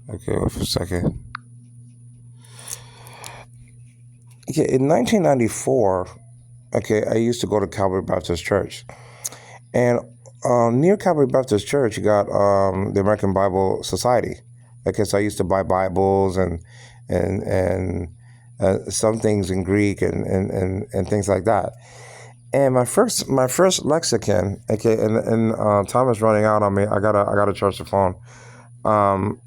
Okay, wait for a second. Okay, in 1994, okay, I used to go to Calvary Baptist Church. And near Calvary Baptist Church, you got the American Bible Society. Okay, so I used to buy Bibles and some things in Greek and things like that. And my first lexicon, okay, and time is running out on me. I gotta charge the phone. Um,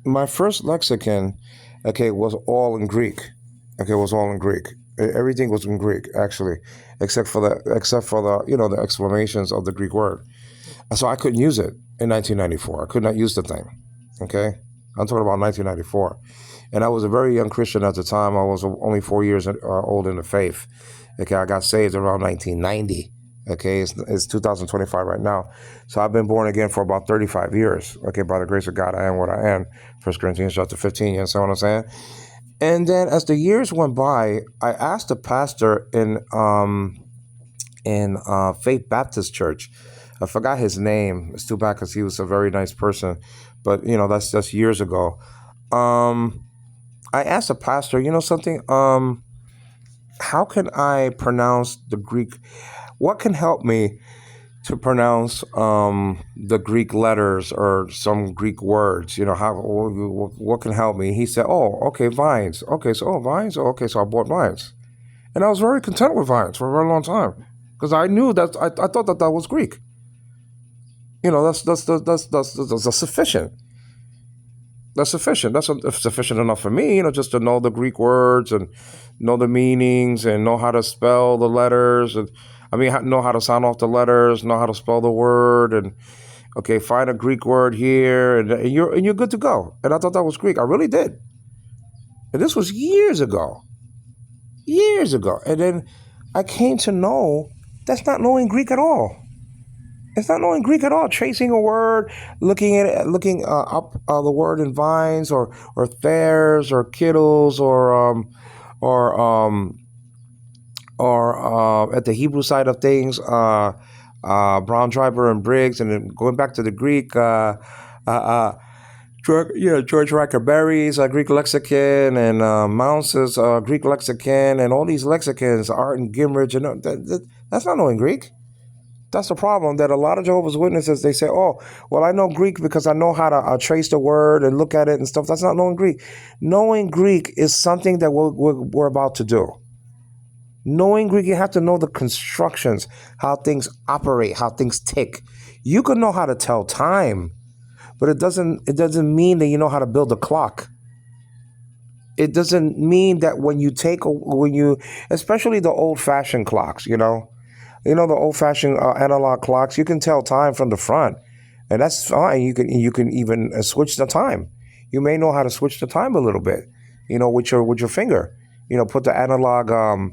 my first lexicon, okay, was all in Greek. Okay, it was all in Greek. Everything was in Greek actually, except for the the explanations of the Greek word. So I couldn't use it in 1994. I could not use the thing. Okay, I'm talking about 1994, and I was a very young Christian at the time. I was only 4 years old in the faith. Okay, I got saved around 1990. Okay, it's 2025 right now, so I've been born again for about 35 years. Okay, by the grace of God, I am what I am. 1 Corinthians chapter 15. You understand what I'm saying? And then as the years went by, I asked the pastor in Faith Baptist Church. I forgot his name. It's too bad because he was a very nice person, but that's just years ago. Um, I asked the pastor, something. How can I pronounce the Greek? What can help me to pronounce the Greek letters or some Greek words? How what can help me? He said, "Oh, okay, vines. Okay, so vines. Oh, okay, so I bought vines, and I was very content with vines for a very long time because I knew that I thought that was Greek. That's sufficient. That's sufficient. That's sufficient enough for me, just to know the Greek words and know the meanings and know how to spell the letters and know how to sound off the letters, know how to spell the word, and okay, find a Greek word here, and you're good to go. And I thought that was Greek. I really did. And this was years ago. And then I came to know that's not knowing Greek at all. It's not knowing Greek at all. Tracing a word, looking at it, looking up the word in vines or theirs or kittles or um, or at the Hebrew side of things, Brown Driver and Briggs, and then going back to the Greek. George Rackerberry's Greek lexicon and Mounce's Greek lexicon and all these lexicons, Art and Gimrich, and that's not knowing Greek. That's the problem that a lot of Jehovah's Witnesses, they say, oh, well, I know Greek because I know how to trace the word and look at it and stuff. That's not knowing Greek. Knowing Greek is something that we're about to do. Knowing Greek, you have to know the constructions, how things operate, how things tick. You can know how to tell time, but it doesn't mean that you know how to build a clock. It doesn't mean that especially the old fashioned clocks, the old fashioned analog clocks, you can tell time from the front, and that's fine. You can even switch the time. You may know how to switch the time a little bit, with your finger. Put the analog,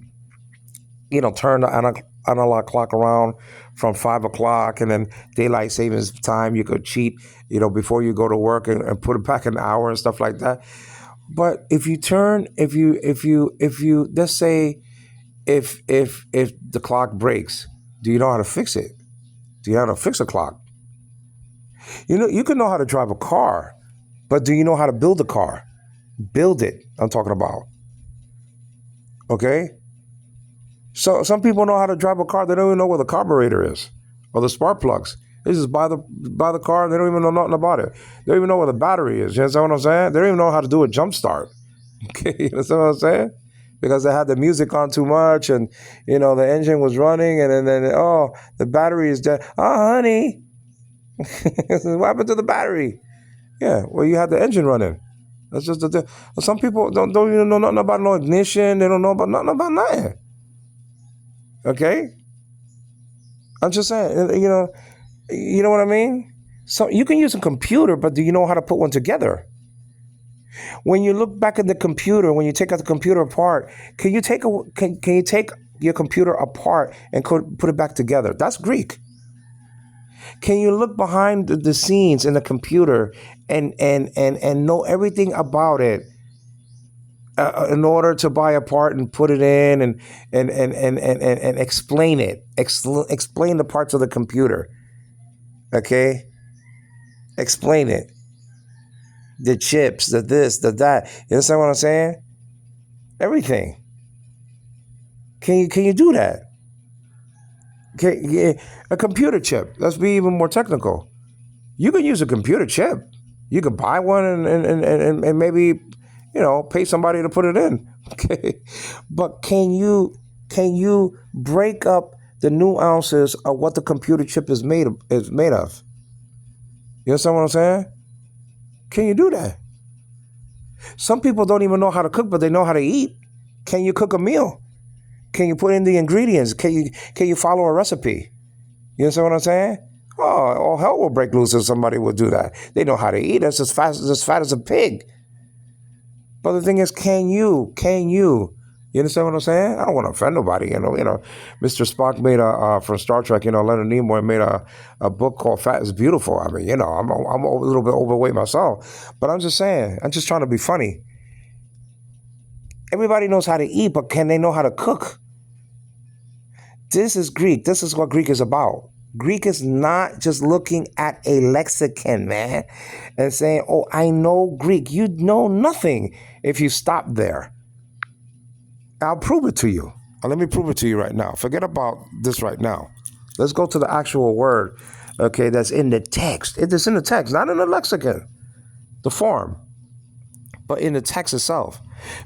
turn the analog clock around from 5 o'clock, and then daylight savings time. You could cheat, before you go to work and put it back an hour and stuff like that. But if you let's say if the clock breaks, do you know how to fix it? Do you know how to fix a clock? You can know how to drive a car, but do you know how to build a car? Build it. I'm talking about. Okay. So some people know how to drive a car. They don't even know where the carburetor is or the spark plugs. They just buy the car. And they don't even know nothing about it. They don't even know where the battery is. You understand what I'm saying? They don't even know how to do a jump start. Okay, you understand what I'm saying? Because they had the music on too much, and the engine was running, and then oh, the battery is dead. Oh, honey, what happened to the battery? Yeah, well, you had the engine running. That's just some people don't even know nothing about no ignition. They don't know about nothing about nothing. Okay, I'm just saying. You know what I mean. So you can use a computer, but do you know how to put one together? When you look back at the computer, when you take out the computer apart, can you take your computer apart and put it back together? That's Greek. Can you look behind the scenes in the computer and know everything about it in order to buy a part and put it in and explain it, explain the parts of the computer? Okay, explain it. the chips, the this, the that. You understand what I'm saying? Everything. Can you do that? A computer chip. Let's be even more technical. You can use a computer chip. You can buy one and maybe, pay somebody to put it in. Okay. But can you break up the nuances of what the computer chip is made of? You understand what I'm saying? Can you do that? Some people don't even know how to cook, but they know how to eat. Can you cook a meal? Can you put in the ingredients? Can you follow a recipe? You understand what I'm saying? Oh, all hell will break loose if somebody would do that. They know how to eat. That's as fat as a pig. But the thing is, can you? You understand what I'm saying? I don't want to offend nobody. Mr. Spock made from Star Trek. Leonard Nimoy made a book called Fat is Beautiful. I mean, I'm a little bit overweight myself, but I'm just saying. I'm just trying to be funny. Everybody knows how to eat, but can they know how to cook? This is Greek. This is what Greek is about. Greek is not just looking at a lexicon, man, and saying, oh, I know Greek. You know nothing if you stop there. I'll prove it to you. Let me prove it to you right now. Forget about this right now. Let's go to the actual word, okay, that's in the text. It's in the text, not in the lexicon, the form, but in the text itself.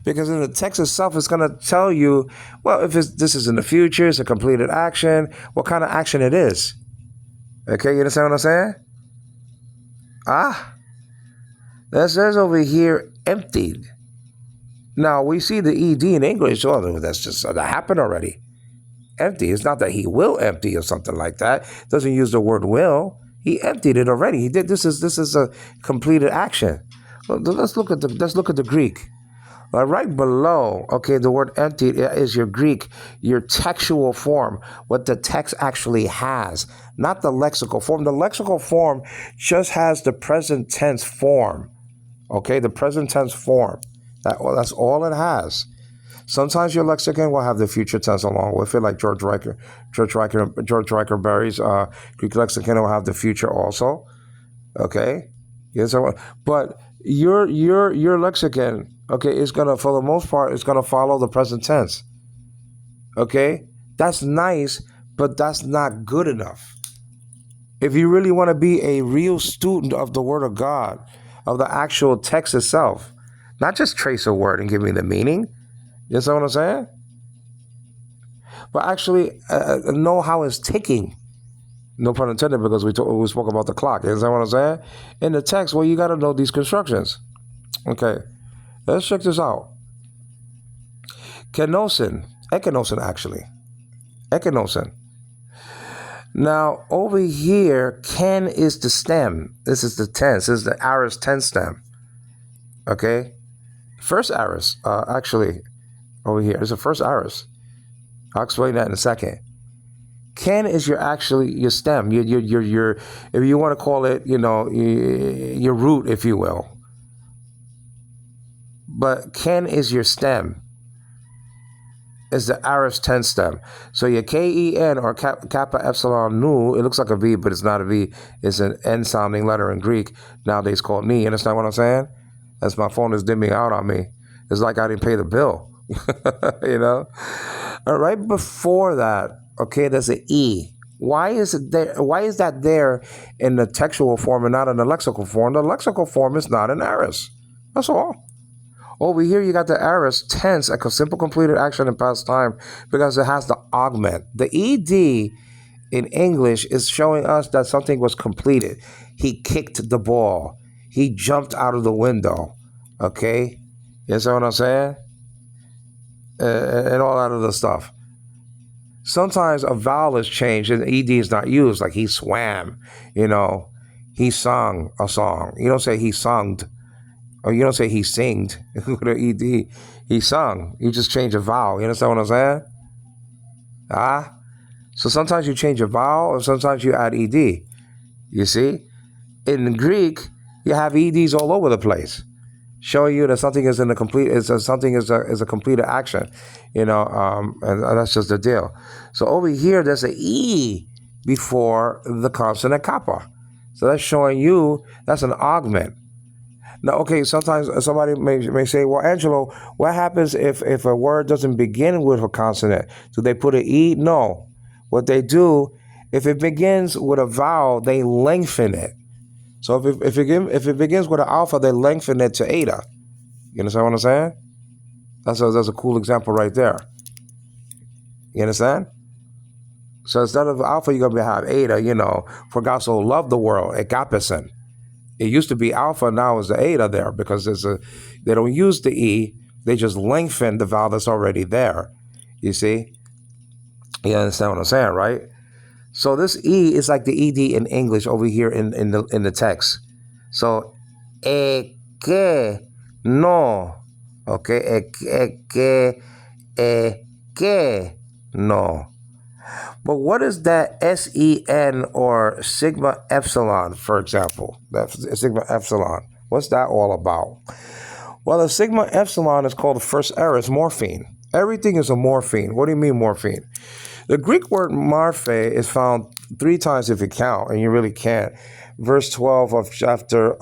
Because in the text itself, it's going to tell you, well, if this is in the future, it's a completed action, what kind of action it is. Okay, you understand what I'm saying? That says over here, emptied. Now, we see the ED in English. Oh, that happened already. Empty. It's not that he will empty or something like that. It doesn't use the word will. He emptied it already. He did. This is a completed action. Let's look at the Greek. Right below, okay, the word empty is your Greek, your textual form, what the text actually has, not the lexical form. The lexical form just has the present tense form, okay, the present tense form. That's all it has. Sometimes your lexicon will have the future tense along with it, like George Riker Berry's Greek lexicon will have the future also, okay. Yes, but your lexicon, okay, is gonna, for the most part, it's gonna follow the present tense. Okay, that's nice, but that's not good enough. If you really want to be a real student of the Word of God, of the actual text itself, not just trace a word and give me the meaning. You know what I'm saying? But actually know how it's ticking. No pun intended, because we spoke about the clock. You understand what I'm saying? In the text, well, you got to know these constructions. Okay, let's check this out. Ekinosin, actually. Ekinosin. Now, over here, ken is the stem. This is the tense. This is the aorist tense stem. Okay? First aorist, actually, over here is the first aorist. I'll explain that in a second. Ken is your stem, your if you want to call it, your root, if you will. But ken is your stem. Is the aorist tense stem. So your Ken or kappa epsilon nu, it looks like a V, but it's not a V. It's an N sounding letter in Greek, nowadays called ni. You understand what I'm saying? As my phone is dimming out on me. It's like I didn't pay the bill. Right before that, okay, there's an E. Why is it there? Why is that there in the textual form and not in the lexical form? The lexical form is not an aorist. That's all. Over here, you got the aorist tense, a simple completed action in past time, because it has the augment. The ED in English is showing us that something was completed. He kicked the ball. He jumped out of the window. Okay? You know what I'm saying? And all that other stuff. Sometimes a vowel is changed and ED is not used, like he swam, he sung a song. You don't say he sunged, or you don't say he singed with an ED. He sung. You just change a vowel. You understand what I'm saying? So sometimes you change a vowel, and sometimes you add ED. You see? In Greek, you have EDs all over the place, showing you that something is a completed action, and that's just the deal. So over here, there's an E before the consonant kappa. So that's showing you that's an augment. Now, okay, sometimes somebody may say, well, Angelo, what happens if a word doesn't begin with a consonant? Do they put an E? No. What they do, if it begins with a vowel, they lengthen it. So if it begins with an alpha, they lengthen it to eta. You understand what I'm saying? That's a cool example right there. You understand? So instead of alpha, you're gonna have eta. For God so loved the world, agapison. It used to be alpha, now it's the eta there because they don't use the E, they just lengthen the vowel that's already there. You see? You understand what I'm saying, right? So this E is like the ED in English over here in the text. So que no. Okay, que no. But what is that SEN or sigma epsilon, for example? That's sigma epsilon. What's that all about? Well, the sigma epsilon is called the first aorist morpheme. Everything is a morpheme. What do you mean morpheme? The Greek word morphe is found 3 times if you count, and you really can't. Verse 12 of chapter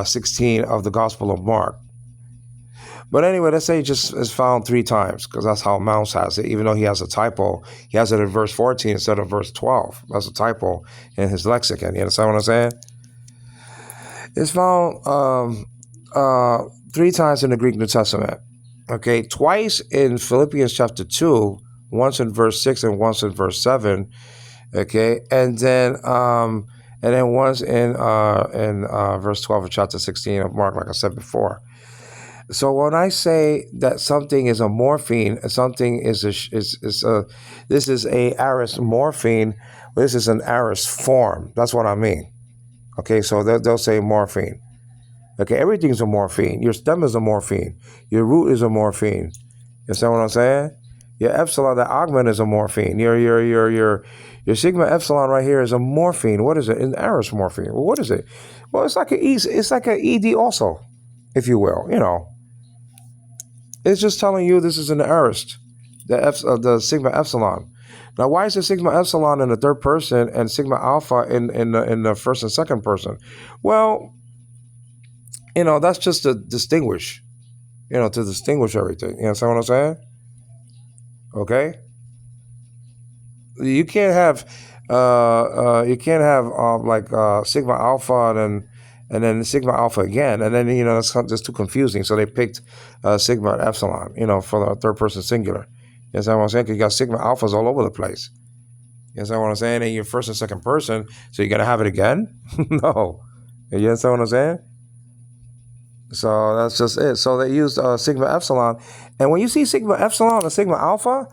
16 of the Gospel of Mark. But anyway, let's say it just is found 3 times because that's how Mounce has it. Even though he has a typo, he has it in verse 14 instead of verse 12. That's a typo in his lexicon. You understand what I'm saying? It's found 3 times in the Greek New Testament. Okay, twice in Philippians chapter 2, once in verse 6 and once in verse 7. Okay, and then once in verse 12 of chapter 16 of Mark, like I said before. So when I say that something is a morpheme, something this is a aorist morpheme, this is an aorist form. That's what I mean. Okay, so they'll say morpheme. Okay, everything's a morpheme. Your stem is a morpheme. Your root is a morpheme. You understand what I'm saying? Your epsilon, the augment is a morpheme. Your sigma epsilon right here is a morpheme. What is it? An aorist morpheme. Well, what is it? Well, it's like an ED also, if you will. It's just telling you this is an aorist, the sigma epsilon. Now, why is the sigma epsilon in the third person and sigma alpha in the first and second person? Well, that's just to distinguish, everything. You understand what I'm saying? Okay. You can't have sigma alpha and then sigma alpha again, and then that's just too confusing. So they picked sigma epsilon, for the third person singular. You understand what I'm saying? Because you got sigma alphas all over the place. You understand what I'm saying? And you're first and second person, so you got to have it again? No. You understand what I'm saying? So that's just it. So they used sigma epsilon, and when you see sigma epsilon or sigma alpha,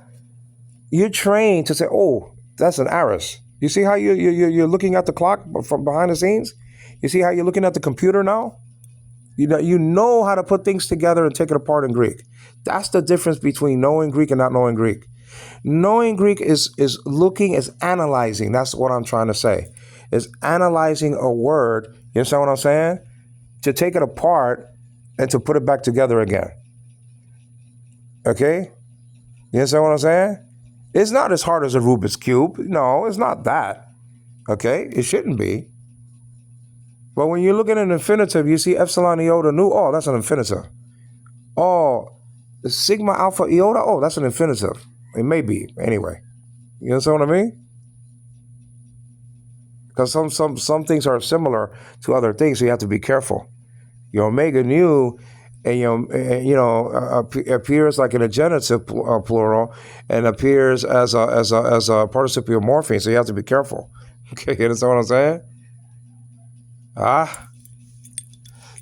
you're trained to say, "Oh, that's an aorist." You see how you're looking at the clock from behind the scenes? You see how you're looking at the computer now? You know how to put things together and take it apart in Greek. That's the difference between knowing Greek and not knowing Greek. Knowing Greek is analyzing. That's what I'm trying to say. Is analyzing a word. You understand what I'm saying? To take it apart and to put it back together again. Okay? You understand what I'm saying? It's not as hard as a Rubik's Cube. No, it's not that. Okay? It shouldn't be. But when you look at an infinitive, you see epsilon iota nu. Oh, that's an infinitive. Oh, sigma alpha iota. Oh, that's an infinitive. It may be. Anyway. You understand what I mean? Because some things are similar to other things, so you have to be careful. Your omega nu, and appears like in a genitive plural, and appears as a participial morpheme. So you have to be careful. Okay, you understand what I'm saying?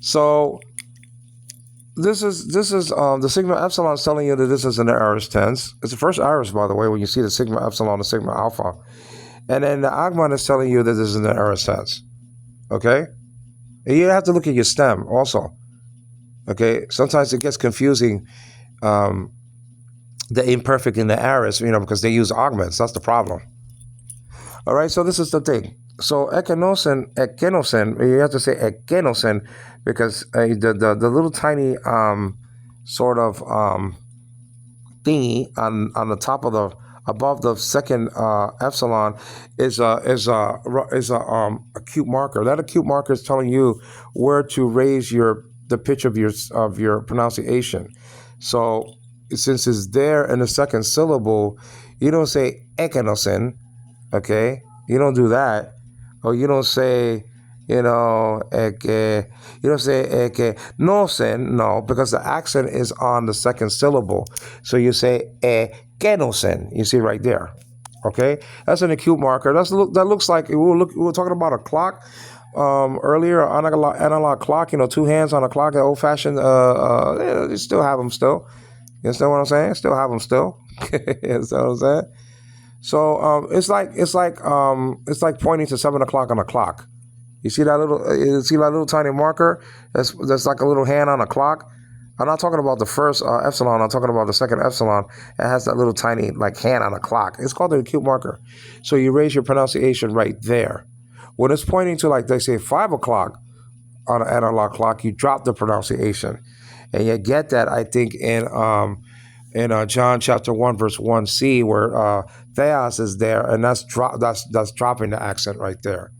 So this is the sigma epsilon is telling you that this is an aorist tense. It's the first aorist, by the way, when you see the sigma epsilon, the sigma alpha. And then the augment is telling you that this is an aorist tense. Okay? And you have to look at your stem also. Okay? Sometimes it gets confusing, the imperfect and the aorist, because they use augments. That's the problem. All right? So this is the thing. So ekenosen, you have to say ekenosen because the little tiny sort of thingy on the top of above the second epsilon is a acute marker. That acute marker is telling you where to raise the pitch of your pronunciation. So since it's there in the second syllable, you don't say ekenosen, okay? You don't do that, or you don't say, you don't say no sen, no, because the accent is on the second syllable. So you say que no sen. You see right there. Okay, that's an acute marker. That looks like we were talking about a clock earlier, analog clock. Two hands on a clock, the old fashioned. They still have them still. You understand what I'm saying? Still have them still. You understand what I'm saying? So it's like pointing to 7 o'clock on a clock. You see that little tiny marker? That's like a little hand on a clock. I'm not talking about the first epsilon. I'm talking about the second epsilon. It has that little tiny like hand on a clock. It's called the acute marker. So you raise your pronunciation right there. When it's pointing to, like they say, 5 o'clock on an analog clock, you drop the pronunciation, and you get that, I think, in John chapter 1 verse 1c, where theos is there, and that's dropping the accent right there.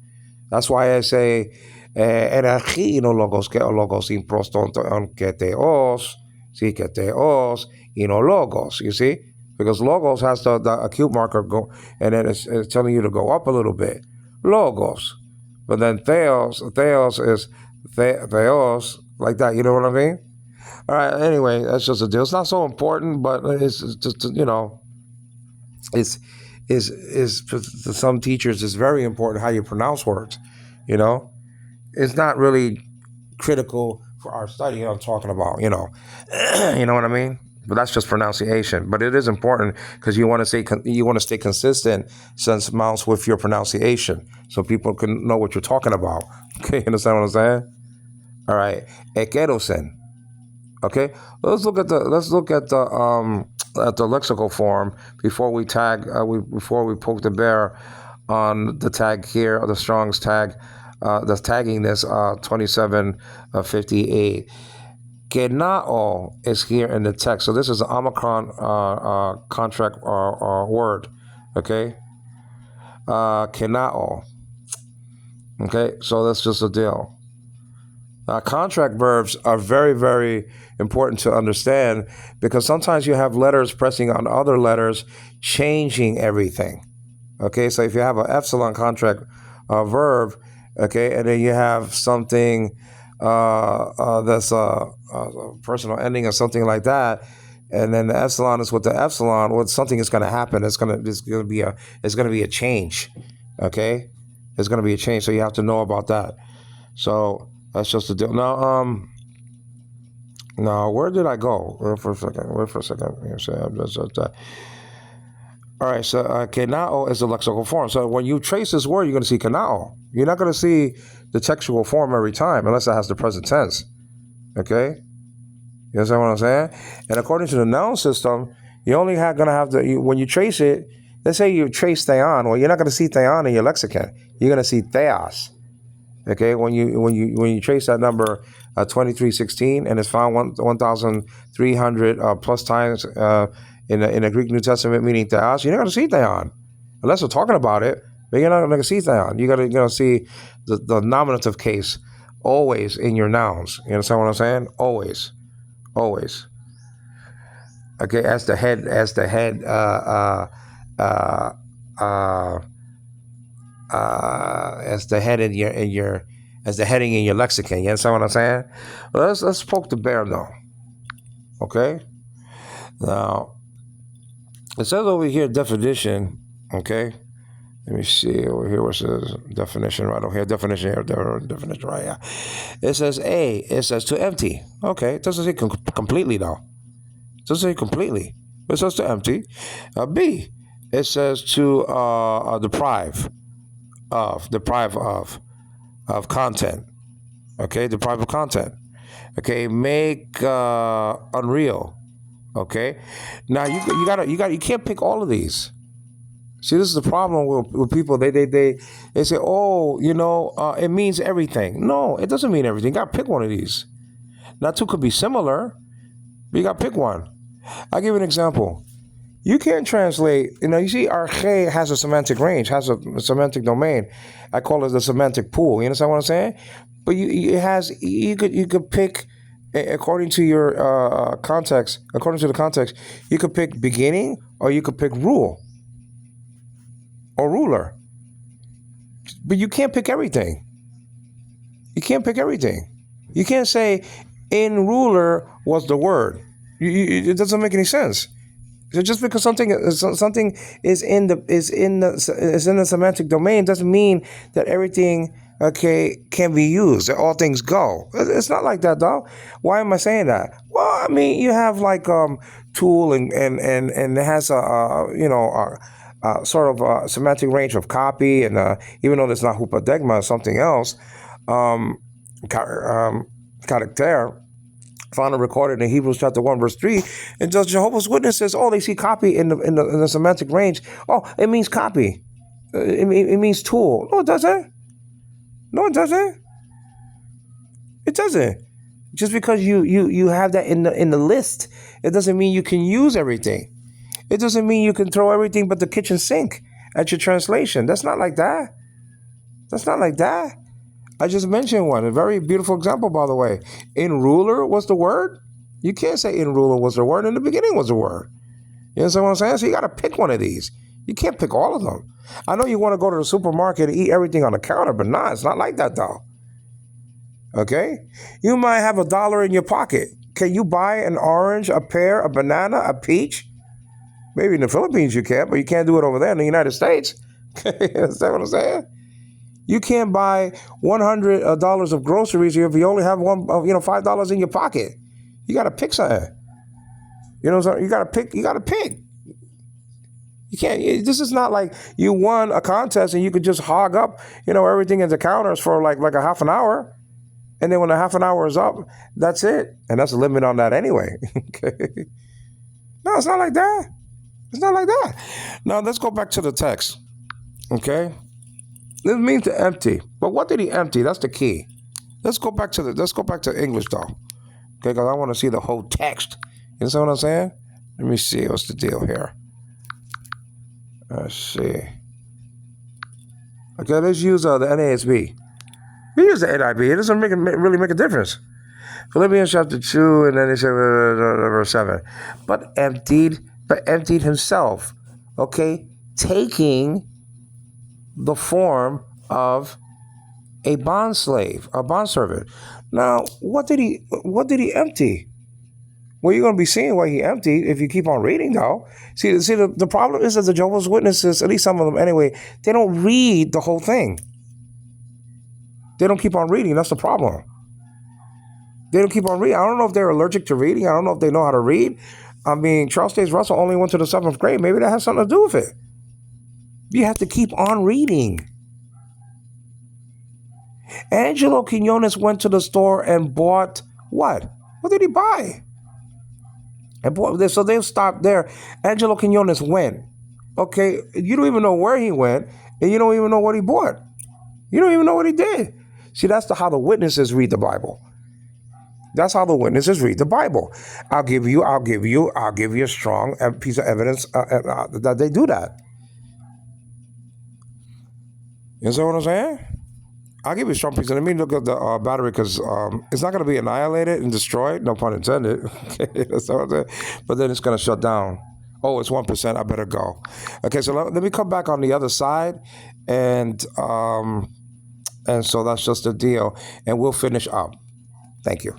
That's why I say energy no logos ke o logos in proston on ke theos, si ke theos no logos. You see, because logos has the acute marker go, and then it's telling you to go up a little bit. Logos, but then theos is theos, like that. You know what I mean? All right. Anyway, that's just a deal. It's not so important, but it's just it's is to some teachers it's very important how you pronounce words. You know, it's not really critical for our study. I'm talking about. You know what I mean. But that's just pronunciation. But it is important because you want to stay consistent since mounts with your pronunciation, so people can know what you're talking about. Okay, you understand what I'm saying? All right, ekerosen. Okay, let's look at the lexical form before we before we poke the bear on the tag here, or the Strong's tag that's tagging this 2758. Kenao is here in the text, so this is an Omicron contract word. Okay, kenao. Okay, so that's just a deal. Contract verbs are very, very important to understand because sometimes you have letters pressing on other letters, changing everything. Okay, so if you have an epsilon contract verb, okay, and then you have something that's a personal ending or something like that, and then the epsilon is with the epsilon, well, something is going to happen. It's going to be a change. Okay, it's going to be a change. So you have to know about that. So that's just the deal. Now, where did I go? Wait for a second. All right, so kenao is the lexical form. So when you trace this word, you're going to see kenao. You're not going to see the textual form every time unless it has the present tense. Okay? You understand what I'm saying? And according to the noun system, you're only going to have when you trace it, let's say you trace theon. Well, you're not going to see theon in your lexicon. You're going to see theos. Okay, when you trace that number 2316 and it's found 1,300 plus times in the Greek New Testament, meaning theos, you're not going to see theon unless we're talking about it. But you're not going to see theon. You're going to see the nominative case always in your nouns. You understand what I'm saying? Always. Okay, as the head. As the heading in your lexicon. You understand what I'm saying? Well, let's poke the bear though. Okay. Now it says over here definition. Okay. Let me see over here where it says definition right over here. Definition right here. It says A. It says to empty. Okay. It doesn't say completely though. It doesn't say completely. It says to empty. B. It says to deprive of content. Okay, deprive of content. Okay, make unreal. Okay, now you can't pick all of these. See, this is the problem with people. They say, oh, it means everything. No, it doesn't mean everything. You got to pick one of these. Now, two could be similar, but you got to pick one. I'll give you an example. You can't translate. You see, arche has a semantic range, has a semantic domain. I call it the semantic pool. You understand what I'm saying? But it has. You could pick according to your context. According to the context, you could pick beginning, or you could pick rule or ruler. But you can't pick everything. You can't pick everything. You can't say in ruler was the word. It doesn't make any sense. So just because something is in the semantic domain doesn't mean that everything, okay, can be used. That all things go. It's not like that, though. Why am I saying that? Well, I mean, you have like tool and it has a sort of a semantic range of copy, and even though it's not hupadegma, it's something else. Um, Character found and recorded in Hebrews chapter 1 verse 3, and just Jehovah's Witnesses, they see copy in the semantic range. Oh, it means copy. It means tool. No, it doesn't. No, it doesn't. It doesn't. Just because you have that in the list, it doesn't mean you can use everything. It doesn't mean you can throw everything but the kitchen sink at your translation. That's not like that. That's not like that. I just mentioned one, a very beautiful example, by the way. In ruler was the word. You can't say in ruler was the word. In the beginning was the word. You understand what I'm saying? So you got to pick one of these. You can't pick all of them. I know you want to go to the supermarket and eat everything on the counter, but nah, it's not like that, though. Okay? You might have $1 in your pocket. Can you buy an orange, a pear, a banana, a peach? Maybe in the Philippines you can, but you can't do it over there in the United States. You understand what I'm saying? You can't buy $100 of groceries if you only have $5 in your pocket. You got to pick something. So you got to pick. You got to pick. You can't. This is not like you won a contest and you could just hog up, everything at the counters for like a half an hour, and then when the half an hour is up, that's it, and that's a limit on that anyway. Okay. No, it's not like that. It's not like that. Now let's go back to the text. Okay. This means to empty. But what did he empty? That's the key. Let's go back to English though. Okay, because I want to see the whole text. You understand what I'm saying? Let me see. What's the deal here? Let's see. Okay, let's use the NASB. We use the NIV. It doesn't really make a difference. Philippians chapter 2, and then he said verse 7. But emptied himself. Okay, taking the form of a bondslave, a bondservant. Now, what did he empty? Well, you're going to be seeing what he emptied if you keep on reading, though. See, the problem is that the Jehovah's Witnesses, at least some of them anyway, they don't read the whole thing. They don't keep on reading. That's the problem. They don't keep on reading. I don't know if they're allergic to reading. I don't know if they know how to read. I mean, Charles Taze Russell only went to the 7th grade. Maybe that has something to do with it. You have to keep on reading. Angelo Quinones went to the store and bought what? What did he buy? So they'll stop there. Angelo Quinones went. Okay, you don't even know where he went, and you don't even know what he bought. You don't even know what he did. See, that's how the witnesses read the Bible. That's how the witnesses read the Bible. I'll give you a strong piece of evidence that they do that. You understand what I'm saying? I'll give you a strong piece. Let me look at the battery because it's not going to be annihilated and destroyed. No pun intended. Okay, that's what I'm saying. But then it's going to shut down. Oh, it's 1%. I better go. Okay, so let me come back on the other side, and so that's just the deal, and we'll finish up. Thank you.